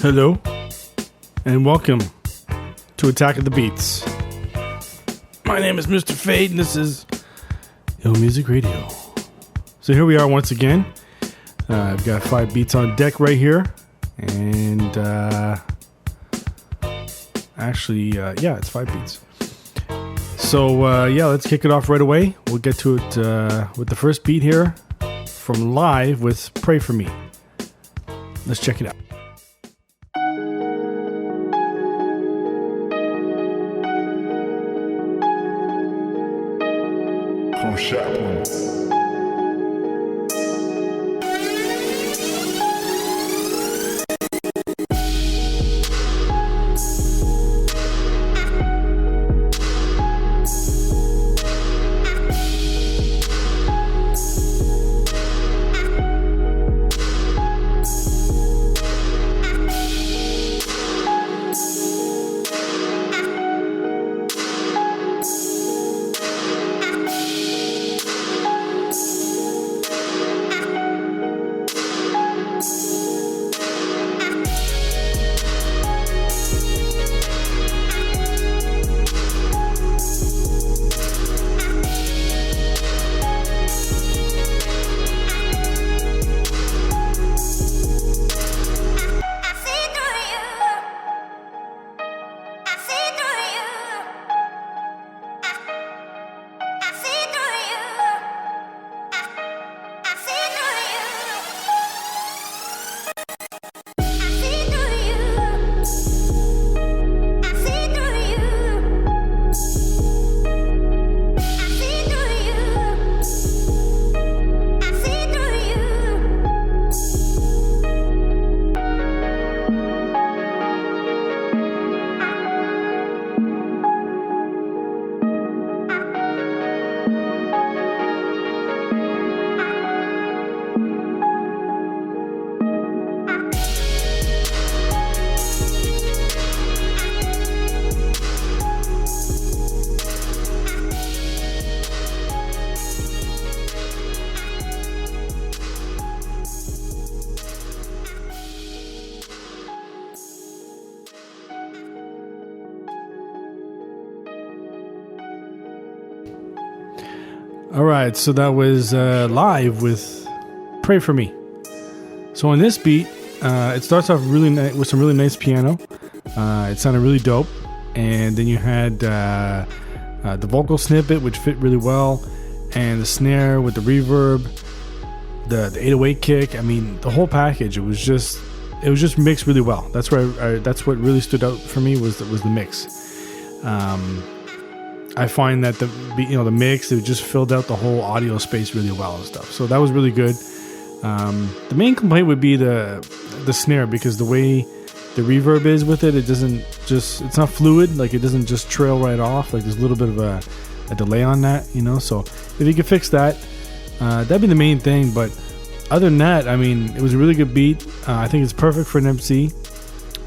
Hello, and welcome to Attack of the Beats. My name is Mr. Fade, and this is IllMuzik Radio. So here we are once again. I've got 5 beats on deck right here, and it's 5 beats. So let's kick it off right away. We'll get to it with the first beat here from Live with Pray For Me. Let's check it out. Chaplin. All right, so that was Live with Pray For Me. So on this beat, it starts off really with some really nice piano. It sounded really dope. And then you had the vocal snippet, which fit really well, and the snare with the reverb, the 808 kick. I mean, the whole package. It was just mixed really well. That's where that's what really stood out for me was the mix. I find that the mix, it just filled out the whole audio space really well and stuff. So that was really good. The main complaint would be the snare, because the way the reverb is with it, it's not fluid. Like, it doesn't just trail right off. Like, there's a little bit of a delay on that, So if you could fix that, that'd be the main thing. But other than that, I mean, it was a really good beat. I think it's perfect for an MC.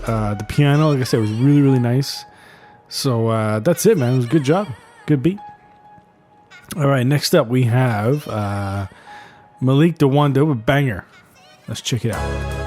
The piano, like I said, was really, really nice. So that's it, man. It was a good job. Good beat. All right, next up we have Malik the Wonder with Banger. Let's check it out.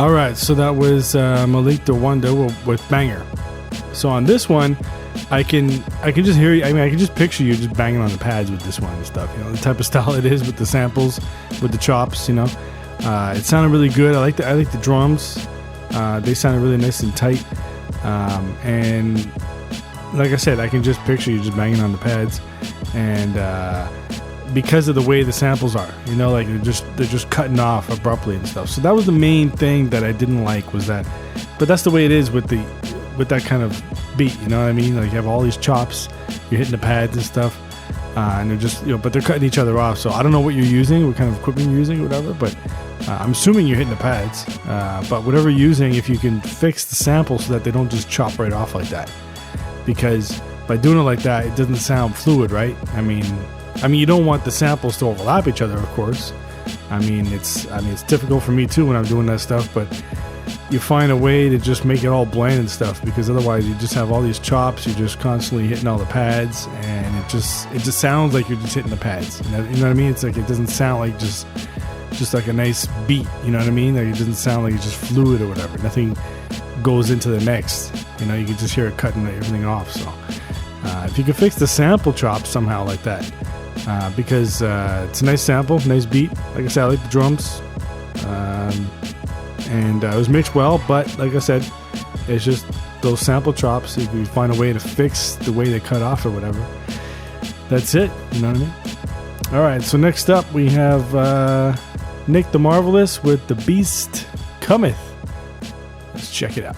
All right, so that was Malik the Wonder with Banger. So on this one, I can just hear you. I mean, I can just picture you just banging on the pads with this one and stuff. You know, the type of style it is with the samples, with the chops. You know, it sounded really good. I like the drums. They sounded really nice and tight. And like I said, I can just picture you just banging on the pads, and because of the way the samples are, you know, like they're just cutting off abruptly and stuff. So that was the main thing that I didn't like, was that. But that's the way it is with that kind of beat, you know what I mean? Like you have all these chops, you're hitting the pads and stuff, and they're just, you know, but they're cutting each other off. So I don't know what you're using, what kind of equipment you're using or whatever, but I'm assuming you're hitting the pads. But whatever you're using, if you can fix the sample so that they don't just chop right off like that, because by doing it like that, it doesn't sound fluid, right? I mean, you don't want the samples to overlap each other, of course. I mean, it's difficult for me too when I'm doing that stuff, but you find a way to just make it all blend and stuff, because otherwise you just have all these chops, you're just constantly hitting all the pads, and it just sounds like you're just hitting the pads. You know what I mean? It's like, it doesn't sound like just like a nice beat, you know what I mean? Like, it doesn't sound like it's just fluid or whatever. Nothing goes into the next, you know, you can just hear it cutting everything off. So if you could fix the sample chop somehow like that, because it's a nice sample, nice beat. Like I said, I like the drums, and it was mixed well, but like I said, it's just those sample chops. If you find a way to fix the way they cut off or whatever, that's it, you know what I mean? Alright, so next up we have Nick the Marvelous with The Beast Cometh. Let's check it out.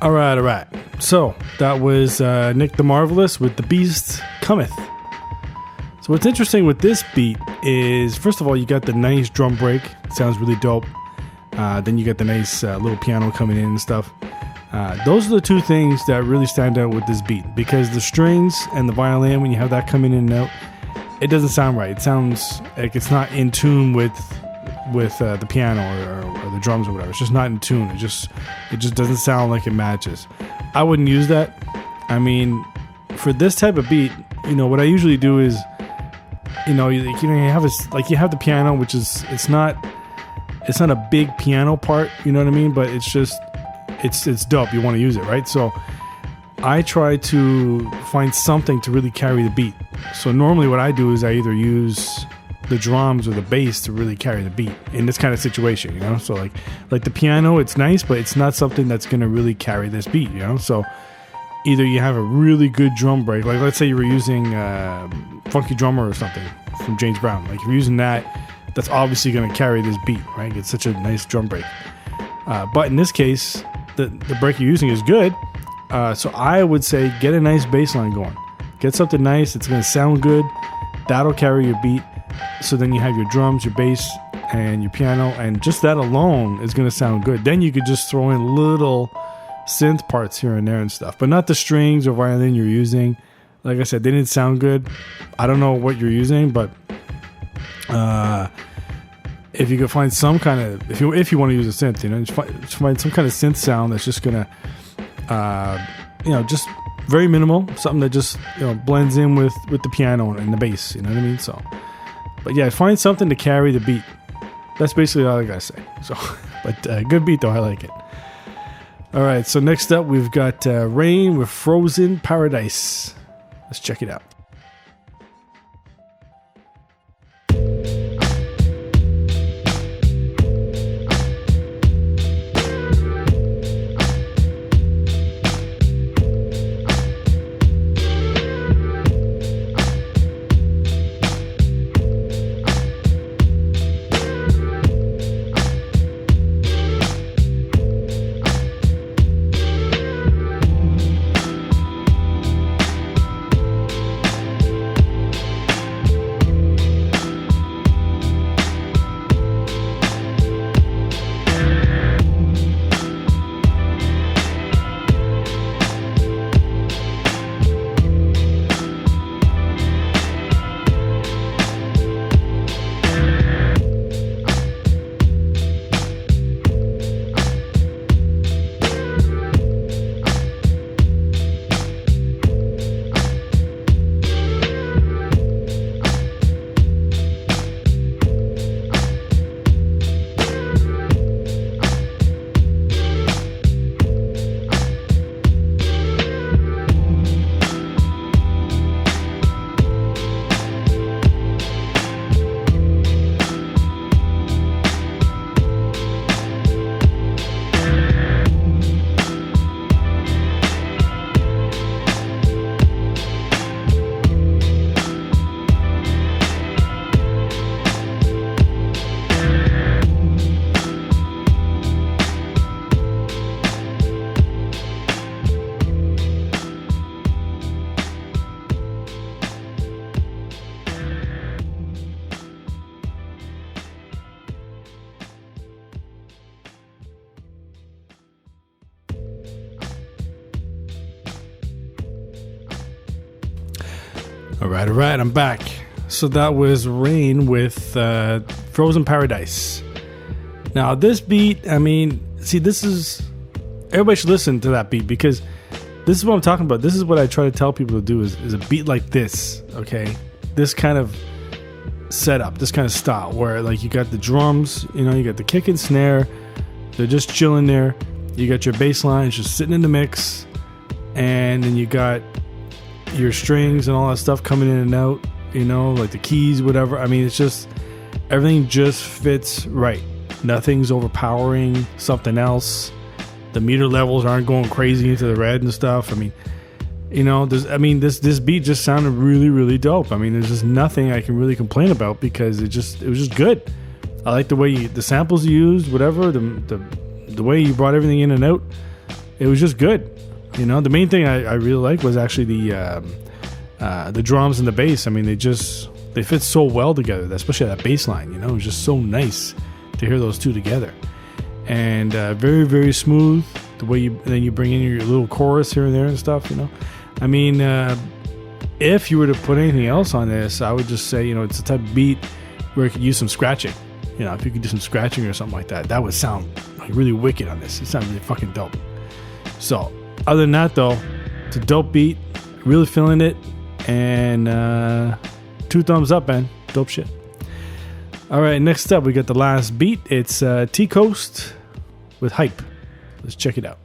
All right. So that was Nick the Marvelous with The Beast Cometh. So what's interesting with this beat is, first of all, you got the nice drum break. It sounds really dope. Then you got the nice little piano coming in and stuff. Those are the two things that really stand out with this beat, because the strings and the violin, when you have that coming in and out, it doesn't sound right. It sounds like it's not in tune with the piano or the drums or whatever. It's just not in tune. It just doesn't sound like it matches. I wouldn't use that. I mean, for this type of beat, you know, what I usually do is, you have the piano, which is it's not a big piano part, you know what I mean? But it's dope. You want to use it, right? So I try to find something to really carry the beat. So normally what I do is I either use the drums or the bass to really carry the beat in this kind of situation, you know? So like the piano, it's nice, but it's not something that's going to really carry this beat, you know? So either you have a really good drum break, like let's say you were using Funky Drummer or something from James Brown. Like if you're using that's obviously going to carry this beat, right? It's such a nice drum break. But in this case, the break you're using is good, So I would say get a nice bass line going. Get something nice. It's going to sound good. That'll carry your beat. So then you have your drums, your bass, and your piano. And just that alone is going to sound good. Then you could just throw in little synth parts here and there and stuff. But not the strings or violin you're using. Like I said, they didn't sound good. I don't know what you're using, but if you could find some kind of... If you want to use a synth, just find some kind of synth sound that's just going to... just very minimal, something that just blends in with the piano and the bass, you know what I mean? So, but yeah, find something to carry the beat. That's basically all I gotta say. So, but good beat though, I like it. All right, so next up we've got Rain with Frozen Paradise. Let's check it out. All right, I'm back. So that was Rain with Frozen Paradise. Now, this beat, I mean, see, everybody should listen to that beat because this is what I'm talking about. This is what I try to tell people to do is a beat like this, okay? This kind of setup, this kind of style where, like, you got the drums, you got the kick and snare. They're just chilling there. You got your bass line just sitting in the mix. And then you got your strings and all that stuff coming in and out, like the keys, whatever. I mean, it's just, everything just fits right. Nothing's overpowering something else. The meter levels aren't going crazy into the red and stuff. I mean, this beat just sounded really, really dope. I mean, there's just nothing I can really complain about because it was just good. I like the way the samples you used, whatever, the way you brought everything in and out. It was just good. The main thing I really liked was actually the drums and the bass. I mean, they fit so well together, especially that bass line. It was just so nice to hear those two together. And very, very smooth. The way you bring in your little chorus here and there and stuff. I mean, if you were to put anything else on this, I would just say it's a type of beat where it could use some scratching. If you could do some scratching or something like that, that would sound like really wicked on this. It sounds really fucking dope. So, other than that, though, it's a dope beat. Really feeling it. And 2 thumbs up, man. Dope shit. All right, next up, we got the last beat. It's T-Coast with Hype. Let's check it out.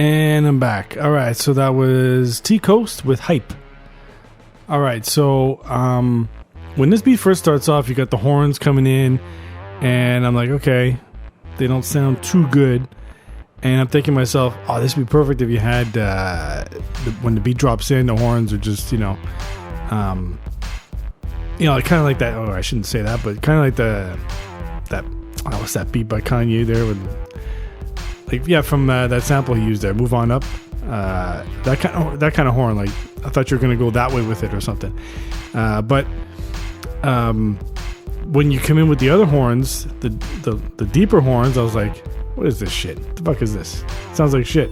And I'm back. All right, so that was T-Coast with Hype. All right, so when this beat first starts off, you got the horns coming in, and I'm like, okay, they don't sound too good. And I'm thinking to myself, oh, this would be perfect if you had, when the beat drops in, the horns are just, kind of like that. Oh, I shouldn't say that, but kind of like what's that beat by Kanye there with, from that sample he used there, Move On Up. That kind of horn, like I thought you were gonna go that way with it or something. But when you come in with the other horns, the deeper horns, I was like, what is this shit? What the fuck is this? It sounds like shit.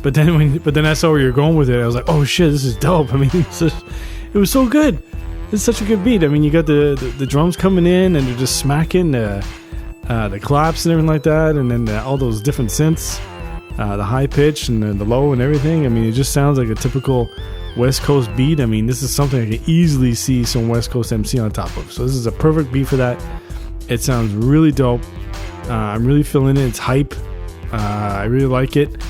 But then I saw where you're going with it. I was like, oh shit, this is dope. I mean, it was so good. It's such a good beat. I mean, you got the drums coming in and they're just smacking the claps and everything like that, and then all those different synths, the high pitch and the low and everything. I mean, it just sounds like a typical West Coast beat. I mean, this is something I can easily see some West Coast MC on top of. So this is a perfect beat for that. It sounds really dope. I'm really feeling it. It's hype. I really like it.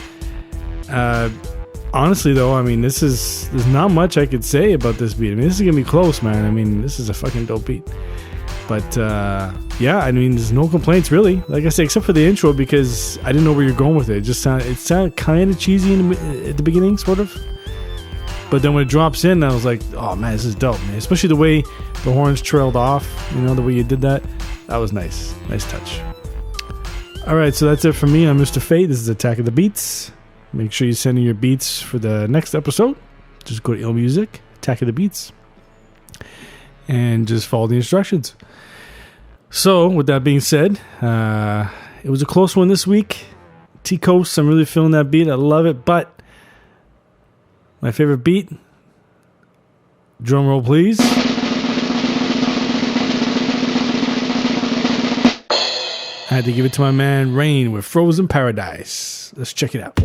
Honestly, though, I mean, there's not much I could say about this beat. I mean, this is gonna be close, man. I mean, this is a fucking dope beat. But yeah, I mean, there's no complaints really. Like I said, except for the intro, because I didn't know where you're going with it. It sounded kind of cheesy at the beginning, sort of. But then when it drops in, I was like, oh man, this is dope, man. Especially the way the horns trailed off. The way you did that. That was nice. Nice touch. All right, so that's it for me. I'm Mr. Fate. This is Attack of the Beats. Make sure you send in your beats for the next episode. Just go to IllMuzik, Attack of the Beats, and just follow the instructions. So, with that being said, it was a close one this week. T-Coast, I'm really feeling that beat. I love it, but my favorite beat, drum roll please. I had to give it to my man Rain with Frozen Paradise. Let's check it out.